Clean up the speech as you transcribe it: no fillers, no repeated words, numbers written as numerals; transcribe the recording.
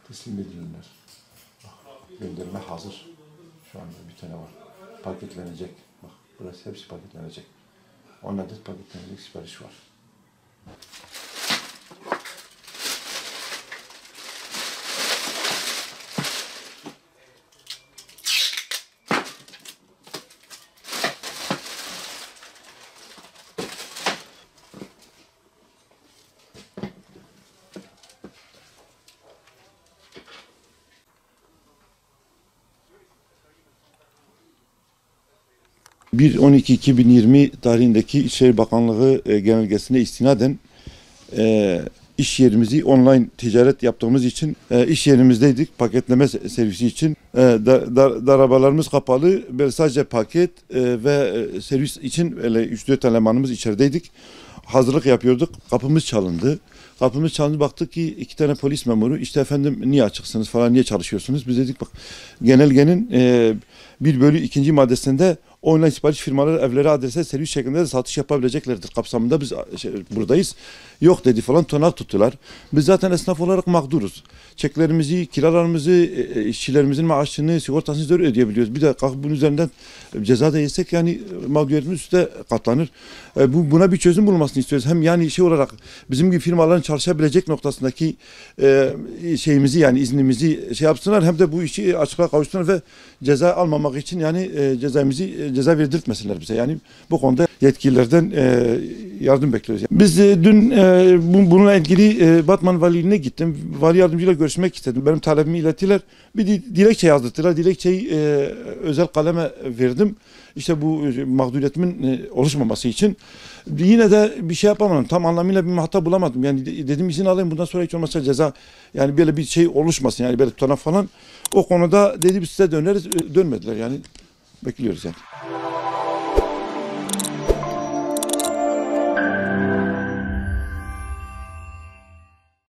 teslim edilirler. Gönderme hazır. Şu anda bir tane var. Paketlenecek. Bak burası hepsi paketlenecek. 10 adet paketlenecek sipariş var. ...1.12.2020 tarihindeki İçişleri Bakanlığı genelgesine istinaden iş yerimizi online ticaret yaptığımız için iş yerimizdeydik paketleme servisi için. Arabalarımız kapalı, böyle sadece paket ve servis için 3-4 elemanımız içerideydik. Hazırlık yapıyorduk, kapımız çalındı. Kapımız çalındı, baktık ki 2 tane polis memuru, işte efendim niye açıksınız falan, niye çalışıyorsunuz? Biz dedik bak, genelgenin 1/2. Maddesinde online sipariş firmaları evlere, adrese, servis şeklinde de satış yapabileceklerdir kapsamında biz buradayız. Yok dedi falan, tutanak tuttular. Biz zaten esnaf olarak mağduruz. Çeklerimizi, kiralarımızı, işçilerimizin maaşını, sigortasını zor ödeyebiliyoruz. Bir de kalkıp bunun üzerinden ceza da yesek yani mağduriyetimiz üstte katlanır. Buna bir çözüm bulmasını istiyoruz. Hem yani şey olarak bizim gibi firmaların çalışabilecek noktasındaki şeyimizi, yani iznimizi şey yapsınlar, hem de bu işi açıklığa kavuştursunlar ve ceza almamak için yani ceza verdirtmesinler bize. Yani bu konuda yetkililerden yardım bekliyoruz. Biz dün bununla ilgili Batman Valiliğine gittim. Vali yardımcıyla görüşmek istedim. Benim talebimi ilettiler. Bir dilekçe yazdırdılar. Dilekçeyi özel kaleme verdim. İşte bu mağduriyetimin oluşmaması için. Yine de bir şey yapamadım. Tam anlamıyla bir muhatap bulamadım. Yani dedim izin alayım, bundan sonra hiç olmazsa ceza, yani böyle bir şey oluşmasın, yani böyle tutanak falan. O konuda dedi biz size döneriz, dönmediler yani. Bekliyoruz yani.